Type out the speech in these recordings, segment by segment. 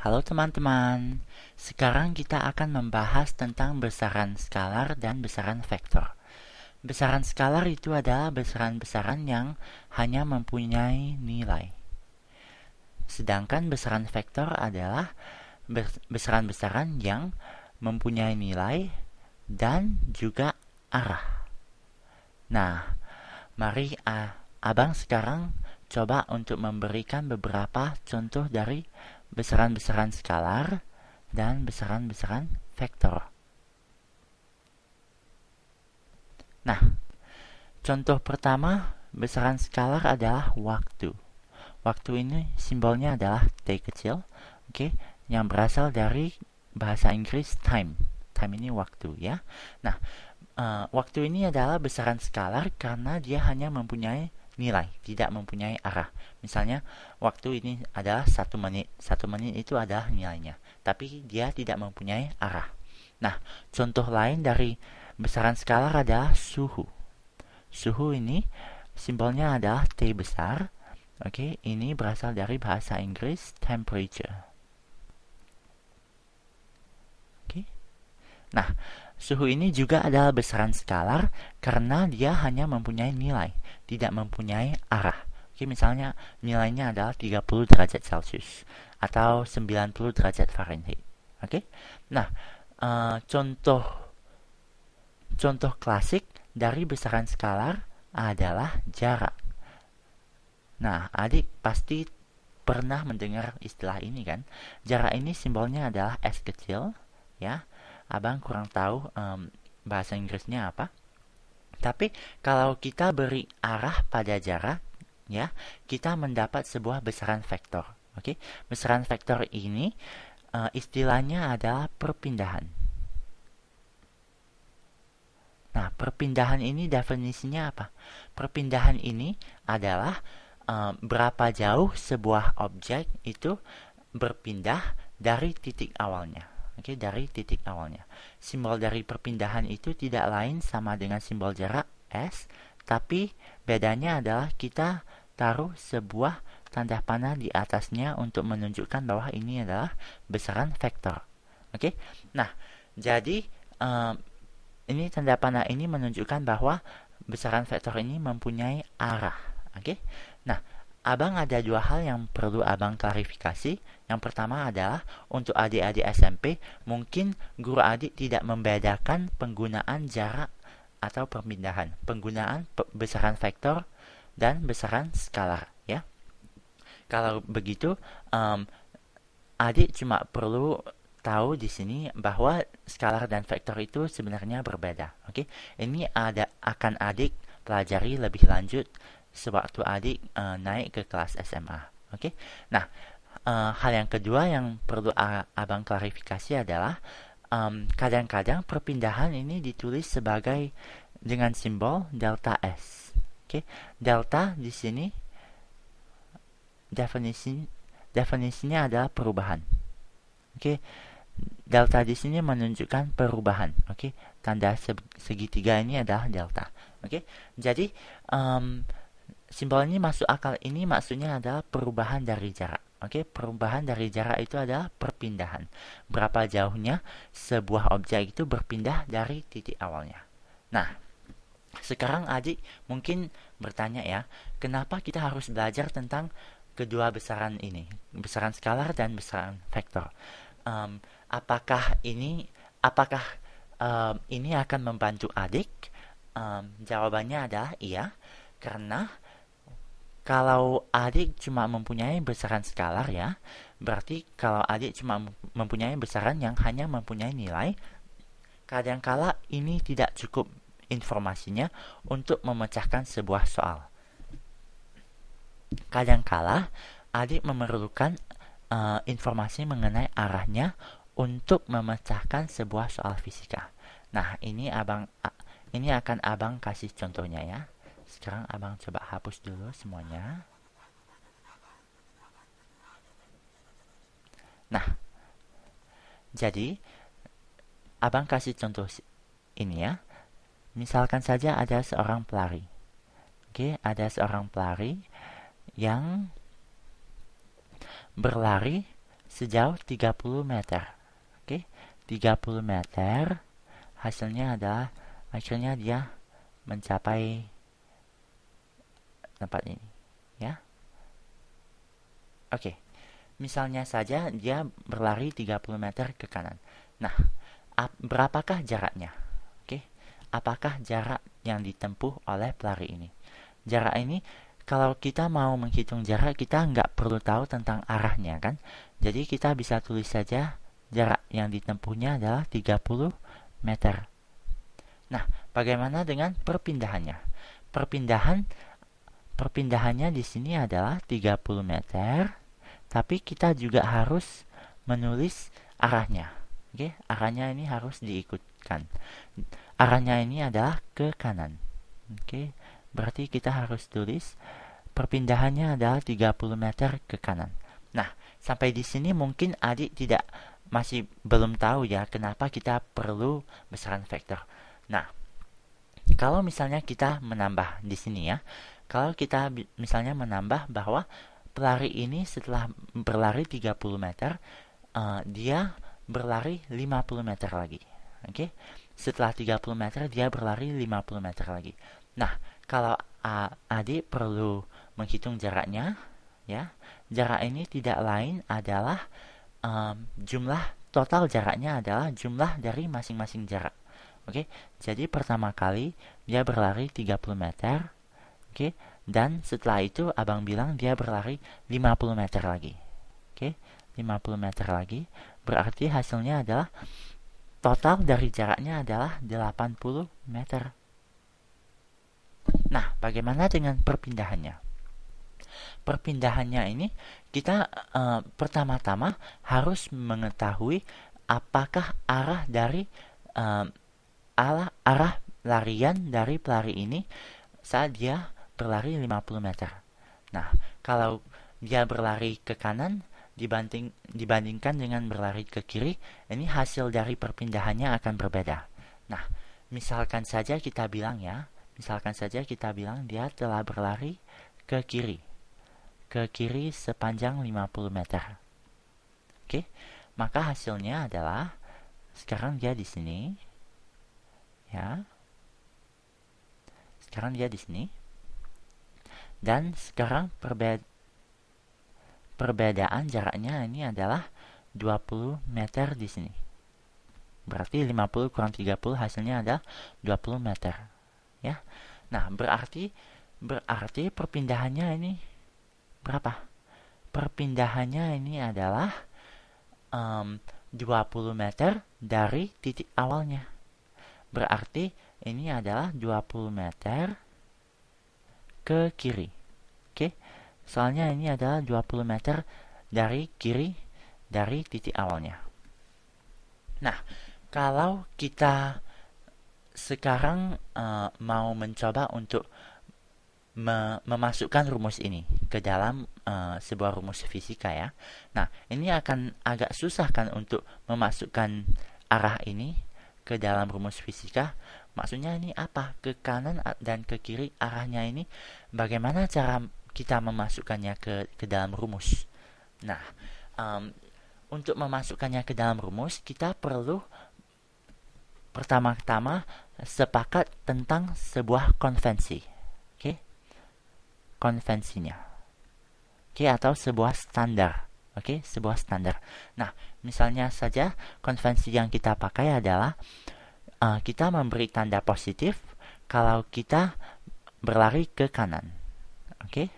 Halo teman-teman, sekarang kita akan membahas tentang besaran skalar dan besaran vektor. Besaran skalar itu adalah besaran-besaran yang hanya mempunyai nilai. Sedangkan besaran vektor adalah besaran-besaran yang mempunyai nilai dan juga arah. Nah, mari abang sekarang coba untuk memberikan beberapa contoh dari besaran-besaran skalar dan besaran-besaran vektor. Nah, contoh pertama besaran skalar adalah waktu. Waktu ini simbolnya adalah T kecil, oke, yang berasal dari bahasa Inggris time. Time ini waktu ya. Nah, waktu ini adalah besaran skalar karena dia hanya mempunyai nilai, tidak mempunyai arah. Misalnya, waktu ini adalah 1 menit. 1 menit itu adalah nilainya, tapi dia tidak mempunyai arah. Nah, contoh lain dari besaran skalar adalah suhu. Suhu ini simbolnya adalah T besar. Oke, ini berasal dari bahasa Inggris temperature. Oke. Nah, suhu ini juga adalah besaran skalar karena dia hanya mempunyai nilai, tidak mempunyai arah. Oke, misalnya nilainya adalah 30 derajat Celcius atau 90 derajat Fahrenheit. Oke. Nah, contoh klasik dari besaran skalar adalah jarak. Nah, adik pasti pernah mendengar istilah ini kan? Jarak ini simbolnya adalah S kecil, ya. Abang kurang tahu bahasa Inggrisnya apa. Tapi kalau kita beri arah pada jarak, ya, kita mendapat sebuah besaran vektor. Oke, besaran vektor ini istilahnya adalah perpindahan. Nah, perpindahan ini definisinya apa? Perpindahan ini adalah berapa jauh sebuah objek itu berpindah dari titik awalnya. Oke, dari titik awalnya. Simbol dari perpindahan itu tidak lain sama dengan simbol jarak S, tapi bedanya adalah kita taruh sebuah tanda panah di atasnya untuk menunjukkan bahwa ini adalah besaran vektor. Oke, nah jadi ini tanda panah ini menunjukkan bahwa besaran vektor ini mempunyai arah. Oke, nah abang ada dua hal yang perlu abang klarifikasi. Yang pertama adalah untuk adik-adik SMP, mungkin guru adik tidak membedakan penggunaan jarak atau perpindahan, penggunaan besaran vektor dan besaran skalar ya. Kalau begitu, adik cuma perlu tahu di sini bahwa skalar dan vektor itu sebenarnya berbeda. Oke, ini akan adik pelajari lebih lanjut sewaktu adik naik ke kelas SMA. Oke, nah hal yang kedua yang perlu abang klarifikasi adalah kadang-kadang perpindahan ini ditulis sebagai dengan simbol delta S. Oke, delta di sini definisinya adalah perubahan. Oke, delta di sini menunjukkan perubahan. Oke, tanda segitiga ini adalah delta. Oke, jadi simbol ini masuk akal, ini maksudnya adalah perubahan dari jarak. Oke, perubahan dari jarak itu adalah perpindahan. Berapa jauhnya sebuah objek itu berpindah dari titik awalnya. Nah, sekarang adik mungkin bertanya ya, kenapa kita harus belajar tentang kedua besaran ini, besaran skalar dan besaran vektor? Apakah ini akan membantu adik? Jawabannya adalah iya, karena kalau adik cuma mempunyai besaran skalar ya, berarti kalau adik cuma mempunyai besaran yang hanya mempunyai nilai, kadangkala ini tidak cukup informasinya untuk memecahkan sebuah soal. Kadangkala adik memerlukan informasi mengenai arahnya untuk memecahkan sebuah soal fisika. Nah, ini akan abang kasih contohnya ya. Sekarang abang coba hapus dulu semuanya. Nah, jadi abang kasih contoh ini ya. Misalkan saja ada seorang pelari. Oke, ada seorang pelari yang berlari sejauh 30 meter. Oke, 30 meter. Hasilnya adalah akhirnya dia mencapai tempat ini, ya. Oke. Misalnya saja dia berlari 30 meter ke kanan. Nah, berapakah jaraknya? Oke. Apakah jarak yang ditempuh oleh pelari ini? Jarak ini, kalau kita mau menghitung jarak, kita nggak perlu tahu tentang arahnya, kan? Jadi kita bisa tulis saja jarak yang ditempuhnya adalah 30 meter. Nah, bagaimana dengan perpindahannya? Perpindahannya di sini adalah 30 meter, tapi kita juga harus menulis arahnya. Oke, arahnya ini harus diikutkan. Arahnya ini adalah ke kanan. Oke, berarti kita harus tulis perpindahannya adalah 30 meter ke kanan. Nah, sampai di sini mungkin adik masih belum tahu ya kenapa kita perlu besaran vektor. Nah, kalau misalnya kita menambah di sini ya, kalau kita misalnya menambah bahwa pelari ini setelah berlari 30 meter, dia berlari 50 meter lagi. Oke? Setelah 30 meter, dia berlari 50 meter lagi. Nah, kalau adik perlu menghitung jaraknya, ya, jarak ini tidak lain adalah jumlah total jaraknya adalah jumlah dari masing-masing jarak. Oke, jadi pertama kali dia berlari 30 meter. Oke, dan setelah itu abang bilang dia berlari 50 meter lagi. Oke, 50 meter lagi. Berarti hasilnya adalah total dari jaraknya adalah 80 meter. Nah, bagaimana dengan perpindahannya? Perpindahannya ini kita pertama-tama harus mengetahui apakah arah dari arah larian dari pelari ini saat dia berlari 50 meter. Nah, kalau dia berlari ke kanan dibandingkan dengan berlari ke kiri, ini hasil dari perpindahannya akan berbeda. Nah, misalkan saja kita bilang dia telah berlari ke kiri. Ke kiri sepanjang 50 meter. Oke, maka hasilnya adalah sekarang dia di sini. Ya. Sekarang dia di sini. Dan sekarang perbedaan jaraknya ini adalah 20 meter di sini. Berarti 50 kurang 30 hasilnya adalah 20 meter. Ya. Nah, berarti perpindahannya ini berapa? Perpindahannya ini adalah 20 meter dari titik awalnya. Berarti ini adalah 20 meter ke kiri. Oke. Soalnya ini adalah 20 meter dari kiri dari titik awalnya. Nah, kalau kita sekarang mau mencoba untuk memasukkan rumus ini ke dalam sebuah rumus fisika ya. Nah, ini akan agak susah kan untuk memasukkan arah ini ke dalam rumus fisika. Maksudnya ini apa? Ke kanan dan ke kiri arahnya ini bagaimana cara kita memasukkannya ke dalam rumus? Nah, untuk memasukkannya ke dalam rumus kita perlu pertama-tama sepakat tentang sebuah konvensi. Oke? Konvensinya. Oke, atau sebuah standar. Oke, sebuah standar. Nah, misalnya saja konvensi yang kita pakai adalah kita memberi tanda positif kalau kita berlari ke kanan. Oke?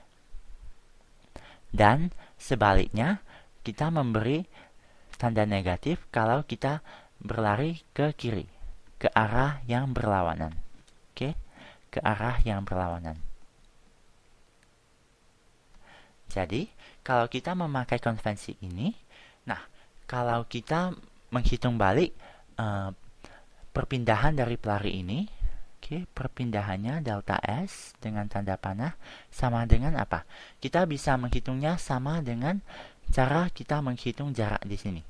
Dan sebaliknya, kita memberi tanda negatif kalau kita berlari ke kiri, ke arah yang berlawanan. Oke? Ke arah yang berlawanan. Jadi, kalau kita memakai konvensi ini, nah, kalau kita menghitung balik perpindahan dari pelari ini, oke, perpindahannya delta S dengan tanda panah sama dengan apa? Kita bisa menghitungnya sama dengan cara kita menghitung jarak di sini.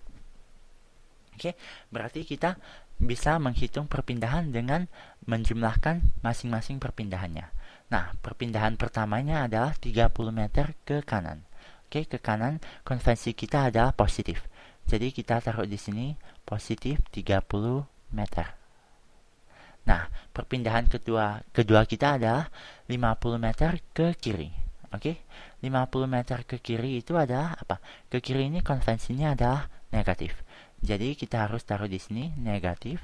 Oke, berarti kita bisa menghitung perpindahan dengan menjumlahkan masing-masing perpindahannya. Nah, perpindahan pertamanya adalah 30 meter ke kanan. Oke, ke kanan konvensi kita adalah positif. Jadi kita taruh di sini positif 30 meter. Nah, perpindahan kedua kita adalah 50 meter ke kiri. Oke, 50 meter ke kiri itu adalah apa? Ke kiri ini konvensinya adalah negatif. Jadi kita harus taruh di sini negatif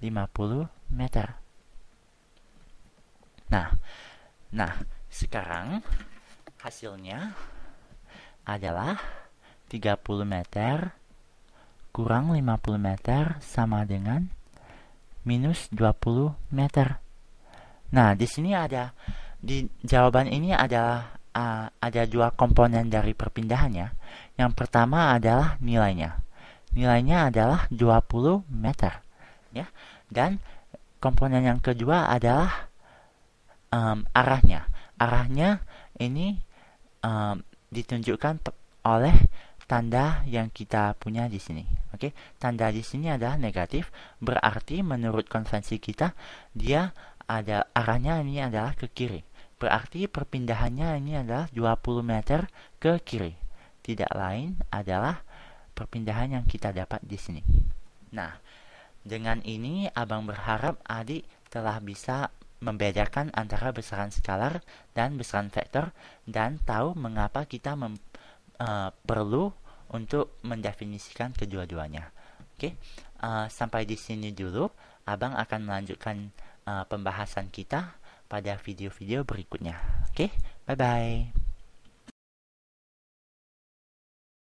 50 meter. Nah, sekarang hasilnya adalah 30 meter kurang 50 meter sama dengan minus 20 meter. Nah, di sini di jawaban ini ada dua komponen dari perpindahannya. Yang pertama adalah nilainya. Nilainya adalah 20 meter, ya. Dan komponen yang kedua adalah arahnya. Arahnya ini ditunjukkan oleh tanda yang kita punya di sini. Oke, tanda di sini adalah negatif, berarti menurut konvensi kita dia ada arahnya ini adalah ke kiri. Berarti perpindahannya ini adalah 20 meter ke kiri. Tidak lain adalah perpindahan yang kita dapat di sini. Nah, dengan ini abang berharap adik telah bisa membedakan antara besaran skalar dan besaran vektor dan tahu mengapa kita perlu untuk mendefinisikan kedua-duanya. Oke, sampai di sini dulu. Abang akan melanjutkan pembahasan kita pada video-video berikutnya. Oke, bye-bye.